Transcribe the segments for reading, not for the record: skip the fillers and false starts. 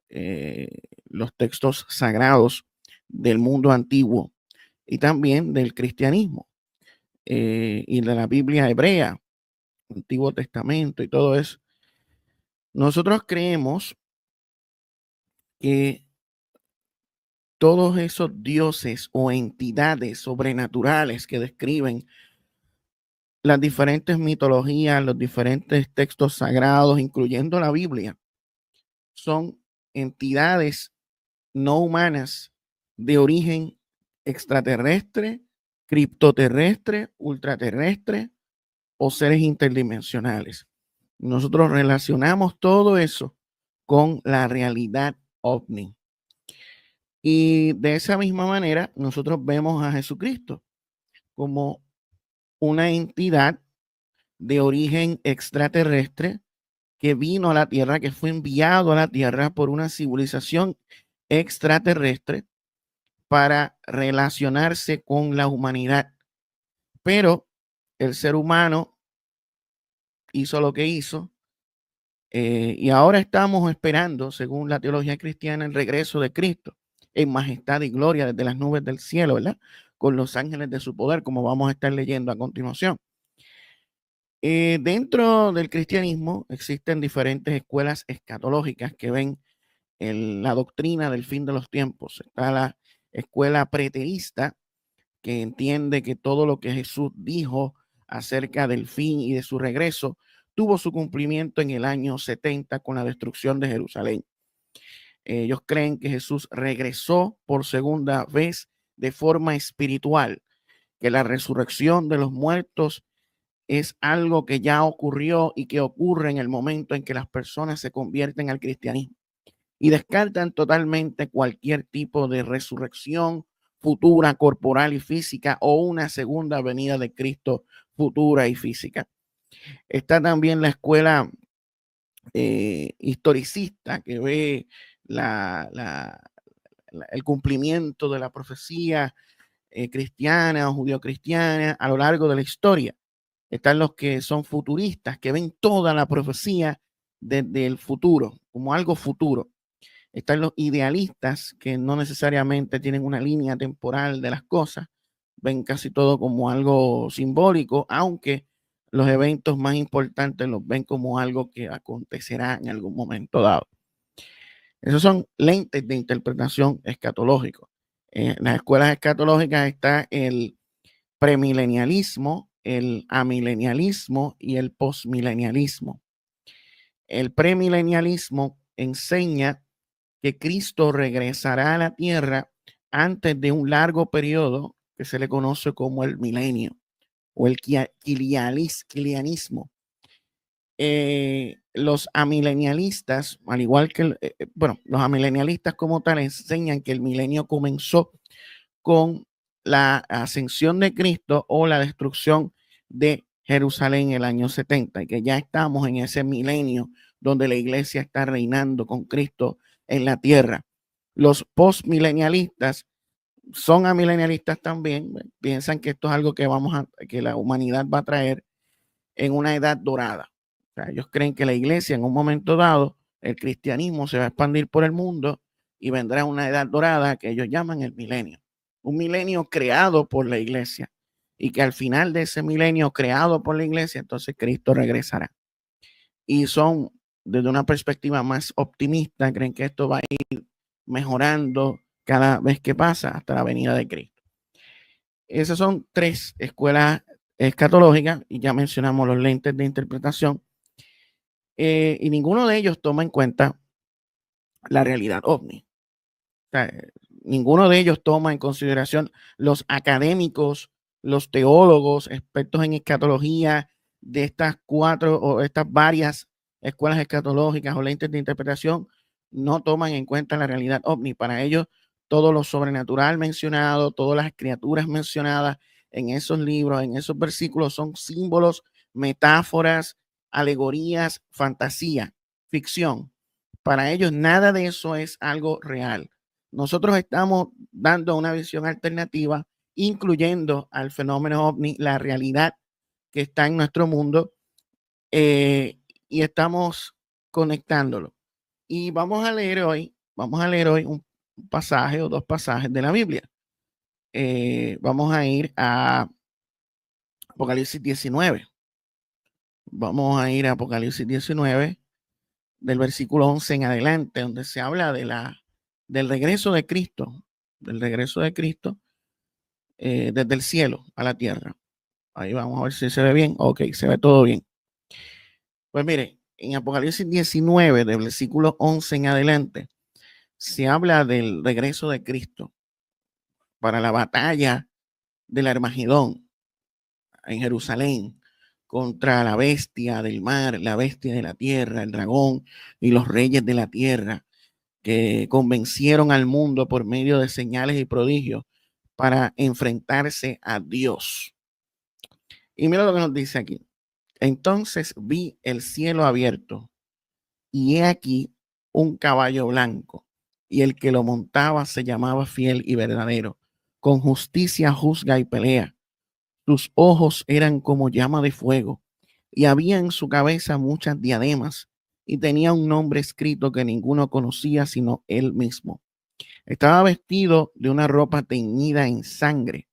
los textos sagrados del mundo antiguo y también del cristianismo y de la Biblia hebrea, Antiguo Testamento y todo eso. Nosotros creemos que todos esos dioses o entidades sobrenaturales que describen las diferentes mitologías, los diferentes textos sagrados, incluyendo la Biblia, son entidades no humanas de origen extraterrestre, criptoterrestre, ultraterrestre o seres interdimensionales. Nosotros relacionamos todo eso con la realidad ovni. Y de esa misma manera, nosotros vemos a Jesucristo como una entidad de origen extraterrestre que vino a la Tierra, que fue enviado a la Tierra por una civilización extraterrestre para relacionarse con la humanidad. Pero el ser humano hizo lo que hizo y ahora estamos esperando, según la teología cristiana, el regreso de Cristo en majestad y gloria desde las nubes del cielo, ¿verdad? Con los ángeles de su poder, como vamos a estar leyendo a continuación. Dentro del cristianismo existen diferentes escuelas escatológicas que ven la doctrina del fin de los tiempos. Está la escuela preterista, que entiende que todo lo que Jesús dijo acerca del fin y de su regreso tuvo su cumplimiento en el año 70 con la destrucción de Jerusalén. Ellos creen que Jesús regresó por segunda vez de forma espiritual, que la resurrección de los muertos es algo que ya ocurrió y que ocurre en el momento en que las personas se convierten al cristianismo y descartan totalmente cualquier tipo de resurrección futura, corporal y física o una segunda venida de Cristo futura y física. Está también la escuela historicista que ve el cumplimiento de la profecía cristiana o judío-cristiana a lo largo de la historia. Están los que son futuristas, que ven toda la profecía desde el futuro, como algo futuro. Están los idealistas, que no necesariamente tienen una línea temporal de las cosas, ven casi todo como algo simbólico, aunque los eventos más importantes los ven como algo que acontecerá en algún momento dado. Esos son lentes de interpretación escatológico. En las escuelas escatológicas está el premilenialismo, el amilenialismo y el postmilenialismo. El premilenialismo enseña que Cristo regresará a la tierra antes de un largo periodo que se le conoce como el milenio o el kilianismo. Los amilenialistas, al igual que, los amilenialistas como tal enseñan que el milenio comenzó con la ascensión de Cristo o la destrucción de Jerusalén en el año 70 y que ya estamos en ese milenio donde la iglesia está reinando con Cristo en la tierra. Los postmilenialistas son amilenialistas también, piensan que esto es algo que la humanidad va a traer en una edad dorada. O sea, ellos creen que la iglesia en un momento dado, el cristianismo se va a expandir por el mundo y vendrá una edad dorada que ellos llaman el milenio. Un milenio creado por la iglesia y que al final de ese milenio creado por la iglesia, entonces Cristo regresará. Y son, desde una perspectiva más optimista, creen que esto va a ir mejorando cada vez que pasa hasta la venida de Cristo. Esas son tres escuelas escatológicas y ya mencionamos los lentes de interpretación y ninguno de ellos toma en cuenta la realidad ovni. O sea, ninguno de ellos toma en consideración los académicos, los teólogos, expertos en escatología de estas cuatro o estas varias escuelas escatológicas o lentes de interpretación, no toman en cuenta la realidad ovni. Para ellos, todo lo sobrenatural mencionado, todas las criaturas mencionadas en esos libros, en esos versículos, son símbolos, metáforas, alegorías, fantasía, ficción. Para ellos, nada de eso es algo real. Nosotros estamos dando una visión alternativa, incluyendo al fenómeno ovni, la realidad que está en nuestro mundo, y estamos conectándolo. Y vamos a leer hoy un pasaje o dos pasajes de la Biblia. Vamos a ir a Apocalipsis 19. Vamos a ir a Apocalipsis 19, del versículo 11 en adelante, donde se habla del regreso de Cristo, desde el cielo a la tierra. Ahí vamos a ver si se ve bien. Ok, se ve todo bien. Pues mire, en Apocalipsis 19, del versículo 11 en adelante, se habla del regreso de Cristo para la batalla del Armagedón en Jerusalén contra la bestia del mar, la bestia de la tierra, el dragón y los reyes de la tierra que convencieron al mundo por medio de señales y prodigios para enfrentarse a Dios. Y mira lo que nos dice aquí. Entonces vi el cielo abierto y he aquí un caballo blanco, y el que lo montaba se llamaba Fiel y Verdadero. Con justicia juzga y pelea. Sus ojos eran como llama de fuego, y había en su cabeza muchas diademas, y tenía un nombre escrito que ninguno conocía sino él mismo. Estaba vestido de una ropa teñida en sangre,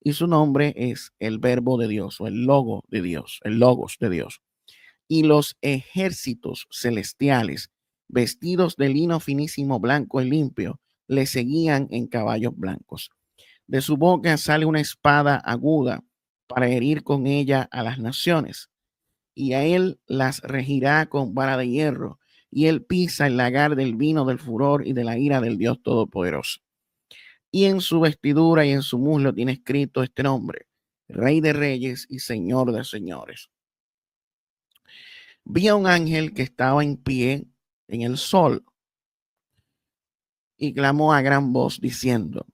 y su nombre es el Verbo de Dios, o el Logo de Dios, el Logos de Dios. Y los ejércitos celestiales, vestidos de lino finísimo, blanco y limpio, le seguían en caballos blancos. De su boca sale una espada aguda para herir con ella a las naciones, y a él las regirá con vara de hierro, y él pisa el lagar del vino del furor y de la ira del Dios Todopoderoso. Y en su vestidura y en su muslo tiene escrito este nombre: Rey de Reyes y Señor de Señores. Vi a un ángel que estaba en pie en el sol y clamó a gran voz diciendo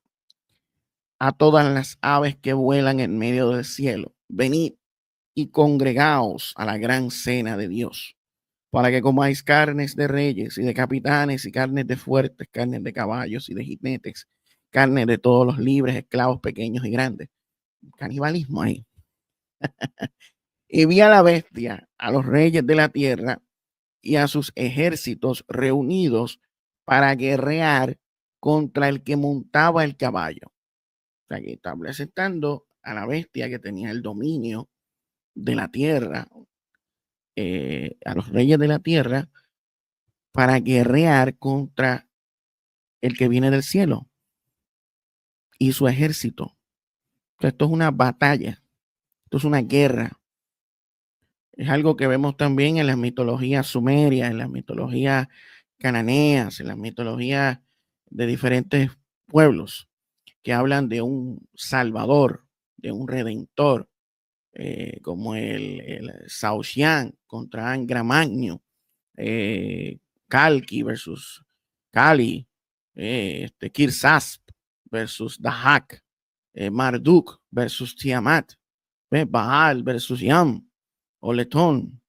a todas las aves que vuelan en medio del cielo: venid y congregaos a la gran cena de Dios, para que comáis carnes de reyes y de capitanes y carnes de fuertes, carnes de caballos y de jinetes, carnes de todos los libres, esclavos pequeños y grandes. Canibalismo ahí. Y vi a la bestia, a los reyes de la tierra y a sus ejércitos reunidos para guerrear contra el que montaba el caballo. O sea, que está presentando a la bestia que tenía el dominio de la tierra, a los reyes de la tierra, para guerrear contra el que viene del cielo y su ejército. Entonces, esto es una batalla, esto es una guerra. Es algo que vemos también en las mitologías sumerias, en las mitologías cananeas, en las mitologías de diferentes pueblos que hablan de un salvador, de un redentor, como el Saoshyant contra Angra Magno, Kalki versus Kali, Kirsasp versus Dahak, Marduk versus Tiamat, Baal versus Yam o Letón,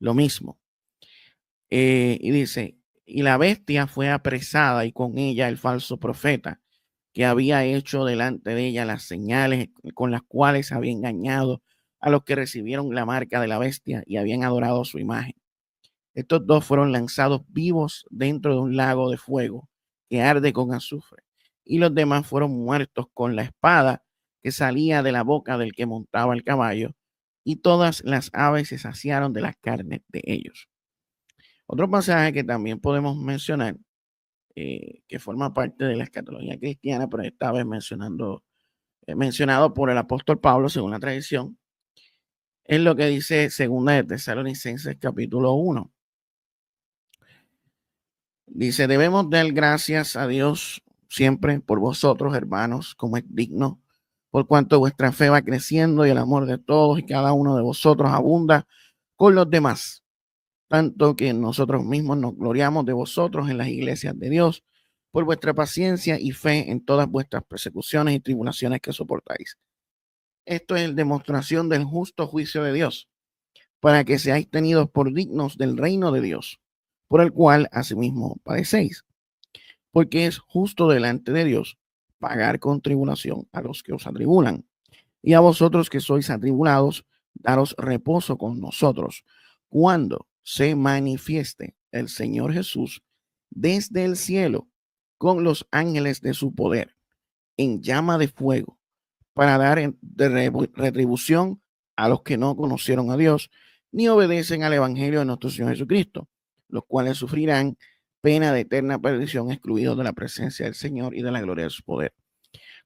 lo mismo. Y dice, y la bestia fue apresada y con ella el falso profeta que había hecho delante de ella las señales con las cuales había engañado a los que recibieron la marca de la bestia y habían adorado su imagen. Estos dos fueron lanzados vivos dentro de un lago de fuego que arde con azufre, y los demás fueron muertos con la espada que salía de la boca del que montaba el caballo, y todas las aves se saciaron de las carnes de ellos. Otro pasaje que también podemos mencionar, que forma parte de la escatología cristiana, pero esta vez mencionado por el apóstol Pablo según la tradición, es lo que dice segunda de Tesalonicenses capítulo 1. Dice, debemos dar gracias a Dios siempre por vosotros, hermanos, como es digno, por cuanto vuestra fe va creciendo y el amor de todos y cada uno de vosotros abunda con los demás, tanto que nosotros mismos nos gloriamos de vosotros en las iglesias de Dios por vuestra paciencia y fe en todas vuestras persecuciones y tribulaciones que soportáis. Esto es demostración del justo juicio de Dios, para que seáis tenidos por dignos del reino de Dios, por el cual asimismo padecéis, porque es justo delante de Dios pagar con tribulación a los que os atribulan, y a vosotros que sois atribulados, daros reposo con nosotros, cuando se manifieste el Señor Jesús desde el cielo con los ángeles de su poder en llama de fuego para dar retribución a los que no conocieron a Dios ni obedecen al Evangelio de nuestro Señor Jesucristo, los cuales sufrirán pena de eterna perdición, excluidos de la presencia del Señor y de la gloria de su poder,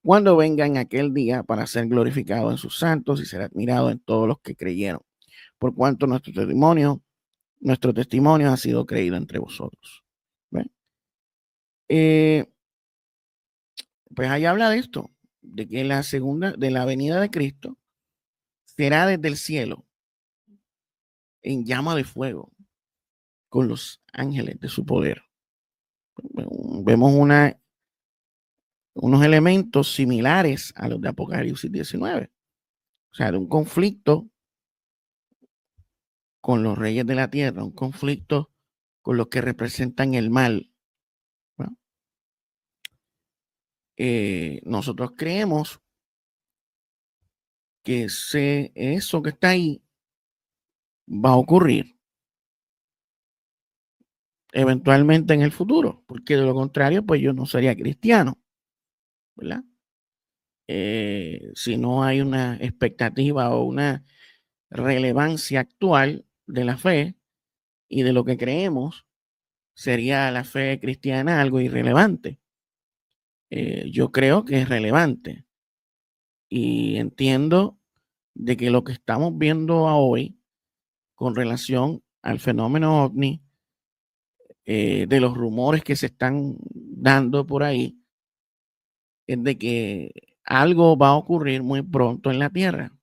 cuando venga en aquel día para ser glorificado en sus santos y ser admirado en todos los que creyeron, por cuanto nuestro testimonio ha sido creído entre vosotros. Pues ahí habla de esto, de que de la venida de Cristo será desde el cielo, en llama de fuego, con los ángeles de su poder. Vemos unos elementos similares a los de Apocalipsis 19, o sea, de un conflicto con los reyes de la tierra, un conflicto con los que representan el mal. ¿No? Nosotros creemos que eso que está ahí va a ocurrir eventualmente en el futuro, porque de lo contrario, pues yo no sería cristiano, ¿verdad? Si no hay una expectativa o una relevancia actual de la fe y de lo que creemos, sería la fe cristiana algo irrelevante. Yo creo que es relevante y entiendo de que lo que estamos viendo hoy con relación al fenómeno ovni, de los rumores que se están dando por ahí, es de que algo va a ocurrir muy pronto en la Tierra.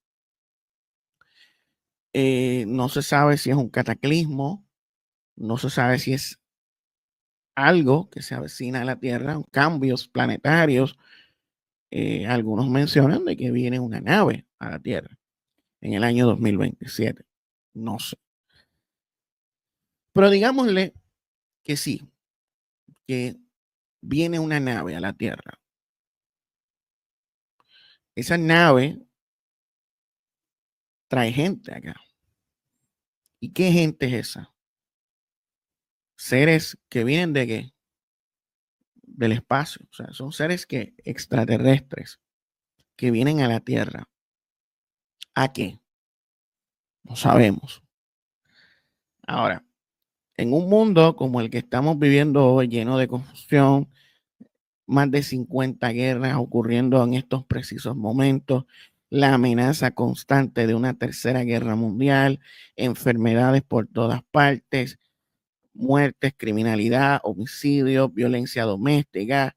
No se sabe si es un cataclismo, no se sabe si es algo que se avecina a la Tierra, cambios planetarios. Algunos mencionan de que viene una nave a la Tierra en el año 2027. No sé. Pero digámosle que sí, que viene una nave a la Tierra. Esa nave trae gente acá. ¿Y qué gente es esa? Seres que vienen de qué? Del espacio. O sea, son seres que extraterrestres que vienen a la Tierra. ¿A qué? No sabemos. Ahora, en un mundo como el que estamos viviendo hoy, lleno de confusión, más de 50 guerras ocurriendo en estos precisos momentos, la amenaza constante de una tercera guerra mundial, enfermedades por todas partes, muertes, criminalidad, homicidio, violencia doméstica,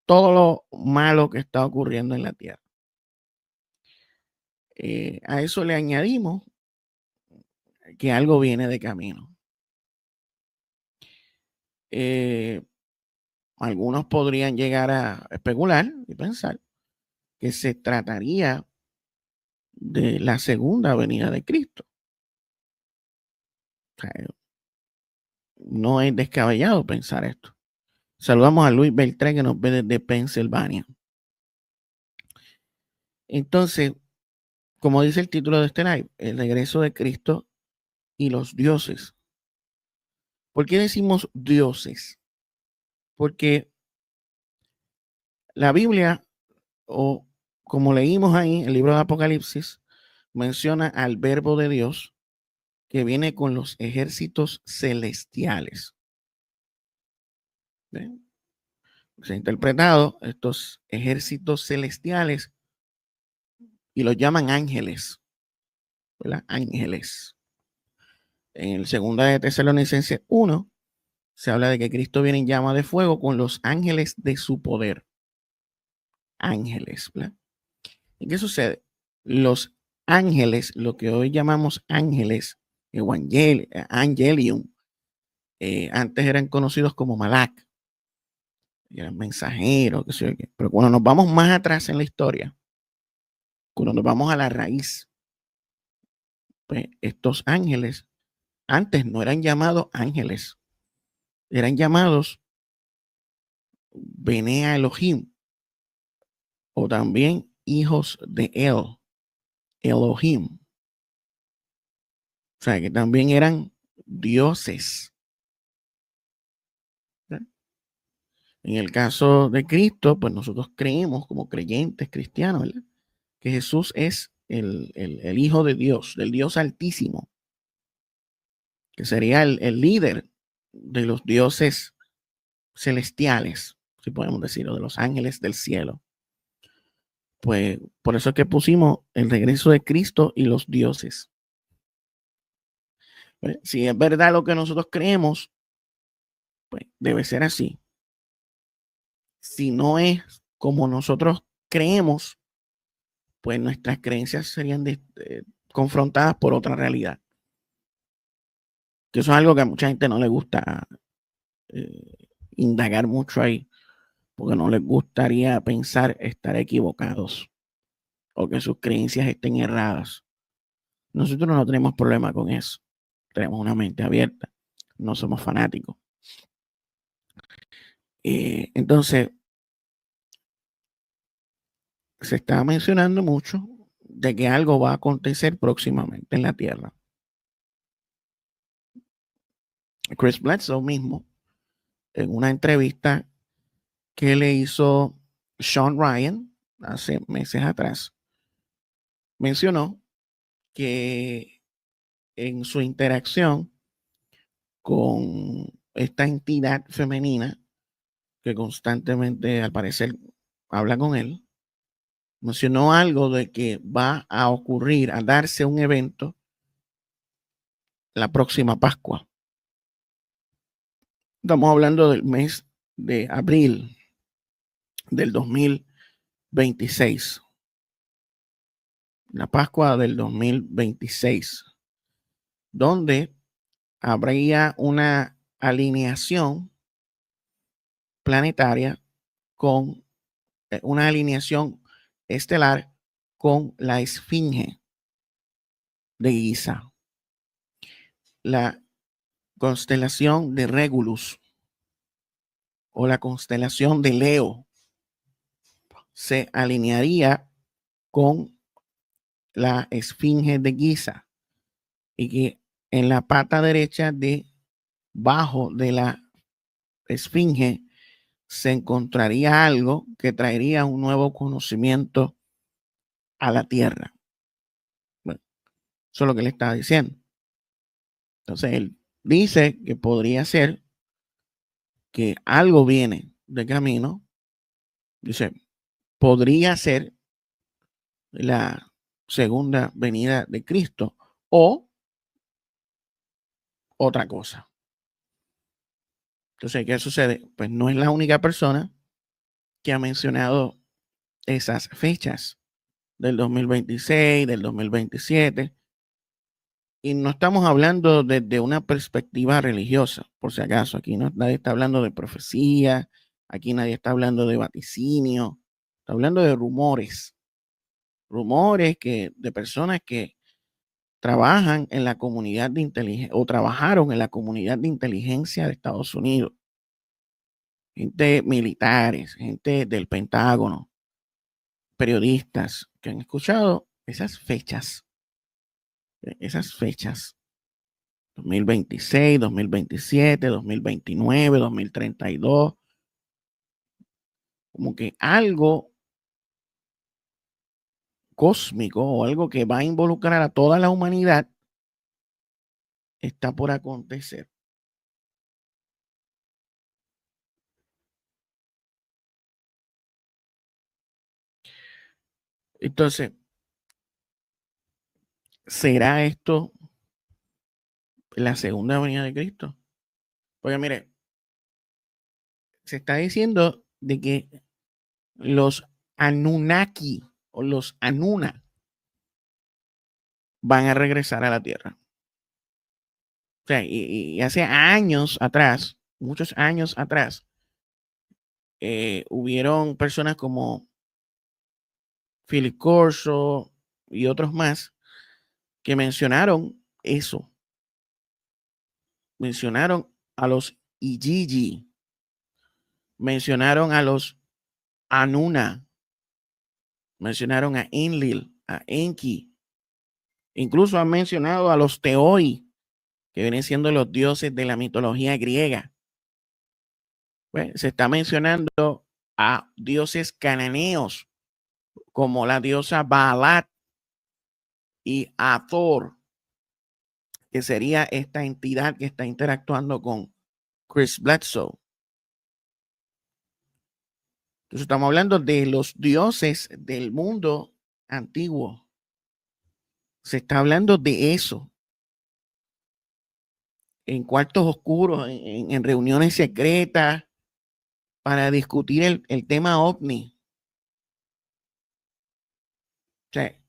todo lo malo que está ocurriendo en la tierra. A eso le añadimos que algo viene de camino. Algunos podrían llegar a especular y pensar que se trataría de la segunda venida de Cristo. O sea, no es descabellado pensar esto. Saludamos a Luis Beltrán, que nos ve desde Pensilvania. Entonces, como dice el título de este live, el regreso de Cristo y los dioses. ¿Por qué decimos dioses? Porque la Biblia, o como leímos ahí, el libro de Apocalipsis, menciona al verbo de Dios que viene con los ejércitos celestiales. ¿Ven? Se ha interpretado estos ejércitos celestiales y los llaman ángeles, ¿verdad? Ángeles. En el segundo de Tesalonicenses 1 se habla de que Cristo viene en llama de fuego con los ángeles de su poder. Ángeles, ¿verdad? ¿Y qué sucede? Los ángeles, lo que hoy llamamos ángeles, angelium, antes eran conocidos como malak, eran mensajeros, qué sé yo qué. Pero cuando nos vamos más atrás en la historia, cuando nos vamos a la raíz, pues estos ángeles antes no eran llamados ángeles, eran llamados Benea Elohim, o también hijos de Elohim. O sea, que también eran dioses. ¿Verdad? En el caso de Cristo, pues nosotros creemos como creyentes cristianos, ¿verdad?, que Jesús es el Hijo de Dios, del Dios Altísimo, que sería el líder de los dioses celestiales, si podemos decir, o de los ángeles del cielo. Pues por eso es que pusimos el regreso de Cristo y los dioses. Pues, si es verdad lo que nosotros creemos, pues debe ser así. Si no es como nosotros creemos, pues nuestras creencias serían confrontadas por otra realidad. Que eso es algo que a mucha gente no le gusta eh, indagar mucho ahí, porque no les gustaría pensar estar equivocados o que sus creencias estén erradas. Nosotros no tenemos problema con eso. Tenemos una mente abierta. No somos fanáticos. Entonces, se está mencionando mucho de que algo va a acontecer próximamente en la Tierra. Chris Bledsoe mismo, en una entrevista que le hizo Sean Ryan hace meses atrás, mencionó que en su interacción con esta entidad femenina que constantemente, al parecer, habla con él, mencionó algo de que va a ocurrir, a darse un evento la próxima Pascua. Estamos hablando del mes de abril del 2026, la Pascua del 2026, donde habría una alineación planetaria con una alineación estelar con la Esfinge de Giza, la constelación de Regulus o la constelación de Leo se alinearía con la Esfinge de Giza y que en la pata derecha de bajo de la Esfinge se encontraría algo que traería un nuevo conocimiento a la Tierra. Bueno, eso es lo que le estaba diciendo. Entonces él dice que podría ser que algo viene de camino. Dice, podría ser la segunda venida de Cristo o otra cosa. Entonces, ¿qué sucede? Pues no es la única persona que ha mencionado esas fechas del 2026, del 2027. Y no estamos hablando desde una perspectiva religiosa, por si acaso. Aquí no, nadie está hablando de profecía, aquí nadie está hablando de vaticinio, está hablando de rumores. Rumores que, de personas que trabajan en la comunidad de inteligencia o trabajaron en la comunidad de inteligencia de Estados Unidos. Gente militares, gente del Pentágono, periodistas que han escuchado esas fechas, 2026, 2027, 2029, 2032, como que algo cósmico o algo que va a involucrar a toda la humanidad está por acontecer. Entonces, ¿será esto la segunda venida de Cristo? Porque mire, se está diciendo de que los Anunnaki o los Anuna van a regresar a la Tierra. O sea, y hace años atrás, muchos años atrás, hubieron personas como Philip Corso y otros más que mencionaron eso. Mencionaron a los Igigi, mencionaron a los Anuna, mencionaron a Enlil, a Enki, Incluso han mencionado a los teoi, que vienen siendo los dioses de la mitología griega. Pues, se está mencionando a dioses cananeos, como la diosa Baalat y Hathor, que sería esta entidad que está interactuando con Chris Bledsoe. Entonces estamos hablando de los dioses del mundo antiguo. Se está hablando de eso. En cuartos oscuros, en reuniones secretas, para discutir el tema ovni. O sea,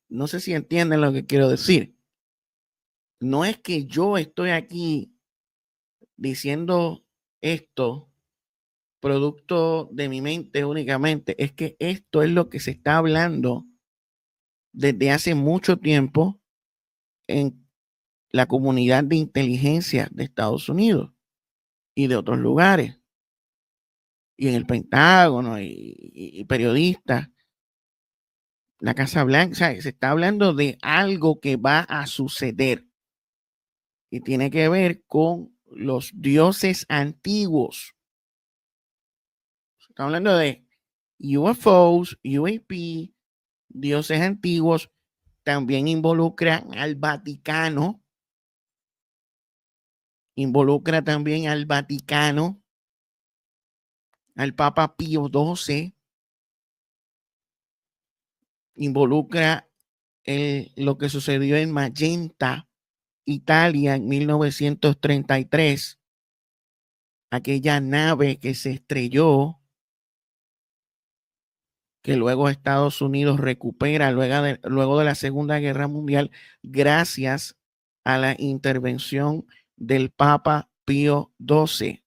no sé si entienden lo que quiero decir. No es que yo estoy aquí diciendo esto producto de mi mente únicamente, es que esto es lo que se está hablando desde hace mucho tiempo en la comunidad de inteligencia de Estados Unidos y de otros lugares, y en el Pentágono y periodistas, la Casa Blanca. O sea, se está hablando de algo que va a suceder y tiene que ver con los dioses antiguos. Está hablando de UFOs, UAP, dioses antiguos. También involucra al Vaticano. Involucra también al Vaticano, al Papa Pío XII. Involucra lo que sucedió en Magenta, Italia, en 1933. Aquella nave que se estrelló, que luego Estados Unidos recupera luego de la Segunda Guerra Mundial, gracias a la intervención del Papa Pío XII.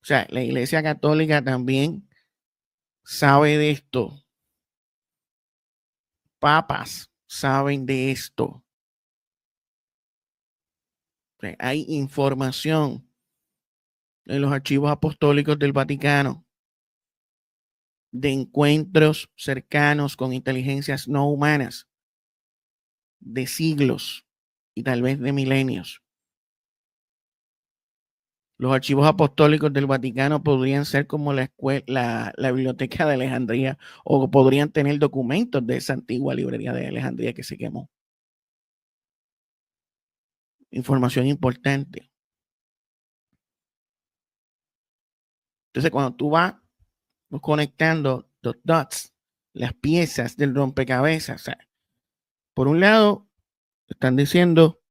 O sea, la Iglesia Católica también sabe de esto. Papas saben de esto. O sea, hay información en los archivos apostólicos del Vaticano de encuentros cercanos con inteligencias no humanas de siglos y tal vez de milenios. Los archivos apostólicos del Vaticano podrían ser como la biblioteca de Alejandría, o podrían tener documentos de esa antigua librería de Alejandría que se quemó. Información importante. Entonces, cuando tú vas conectando los dots, las piezas del rompecabezas, o sea, por un lado, están diciendo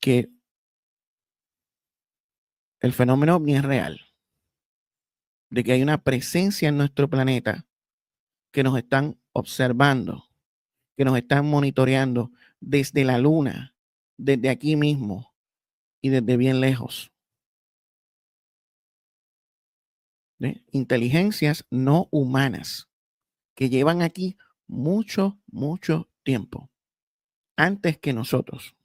que el fenómeno ovni es real, de que hay una presencia en nuestro planeta, que nos están observando, que nos están monitoreando desde la luna, desde aquí mismo y desde bien lejos. ¿Ve? Inteligencias no humanas que llevan aquí mucho, mucho tiempo, antes que nosotros.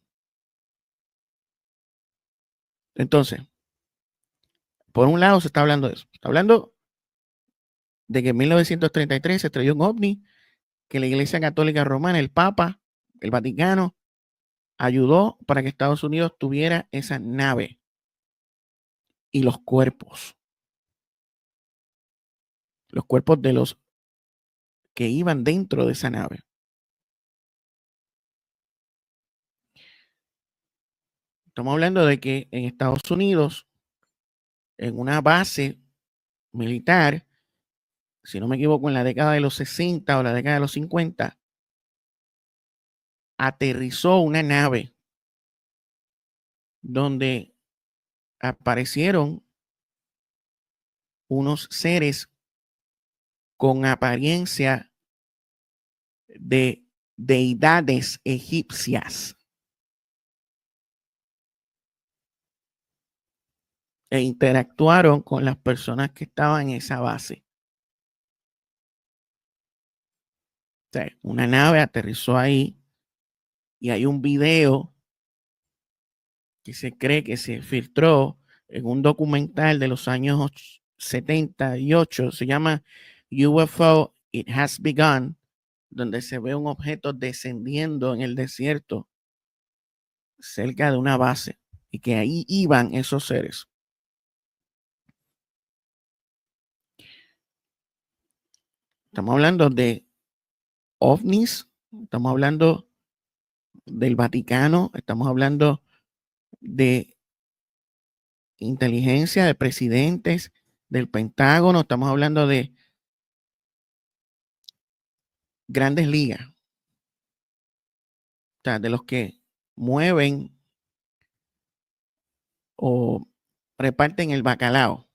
Entonces, por un lado se está hablando de eso. Está hablando de que en 1933 se estrelló un ovni, que la Iglesia Católica Romana, el Papa, el Vaticano, ayudó para que Estados Unidos tuviera esa nave y los cuerpos de los que iban dentro de esa nave. Estamos hablando de que en Estados Unidos, en una base militar, si no me equivoco, en la década de los 60 o la década de los 50, aterrizó una nave donde aparecieron unos seres con apariencia de deidades egipcias e interactuaron con las personas que estaban en esa base. O sea, una nave aterrizó ahí y hay un video que se cree que se filtró en un documental de los años 78, se llama UFO, It Has Begun, donde se ve un objeto descendiendo en el desierto cerca de una base y que ahí iban esos seres. Estamos hablando de ovnis, estamos hablando del Vaticano, estamos hablando de inteligencia de presidentes del Pentágono, estamos hablando de grandes ligas, o sea, de los que mueven o reparten el bacalao,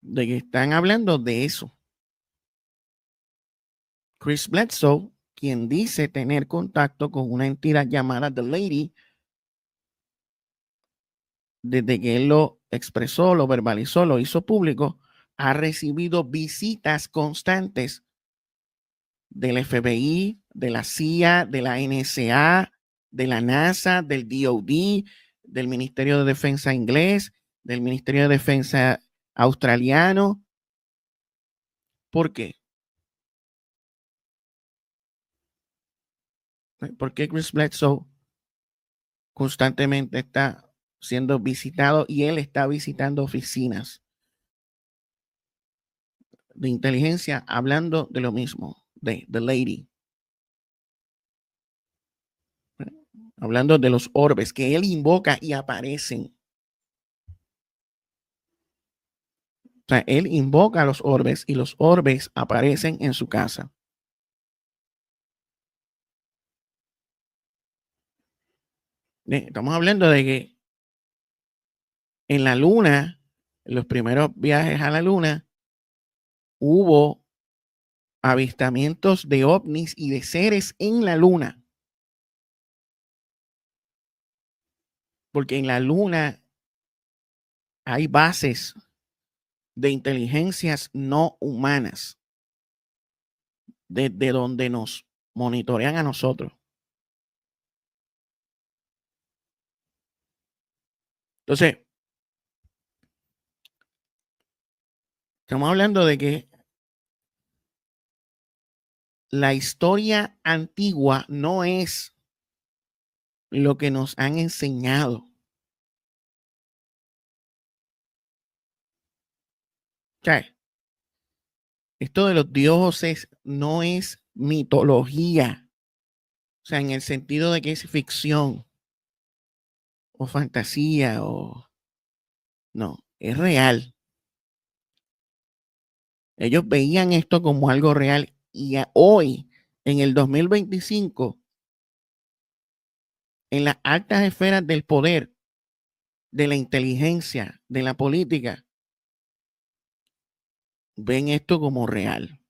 de que están hablando de eso. Chris Bledsoe, quien dice tener contacto con una entidad llamada The Lady, desde que él lo expresó, lo verbalizó, lo hizo público, ha recibido visitas constantes del FBI, de la CIA, de la NSA, de la NASA, del DOD, del Ministerio de Defensa inglés, del Ministerio de Defensa australiano. ¿Por qué? ¿Por qué Chris Bledsoe constantemente está siendo visitado y él está visitando oficinas de inteligencia hablando de lo mismo, de The Lady? Hablando de los orbes que él invoca y aparecen. O sea, él invoca a los orbes y los orbes aparecen en su casa. Estamos hablando de que en la luna, en los primeros viajes a la luna, hubo avistamientos de ovnis y de seres en la luna. Porque en la luna hay bases de inteligencias no humanas desde donde nos monitorean a nosotros. Entonces, estamos hablando de que la historia antigua no es lo que nos han enseñado. O sea, esto de los dioses no es mitología. O sea, en el sentido de que es ficción o fantasía o no, es real. Ellos veían esto como algo real y hoy, en el 2025, en las altas esferas del poder, de la inteligencia, de la política, ven esto como real.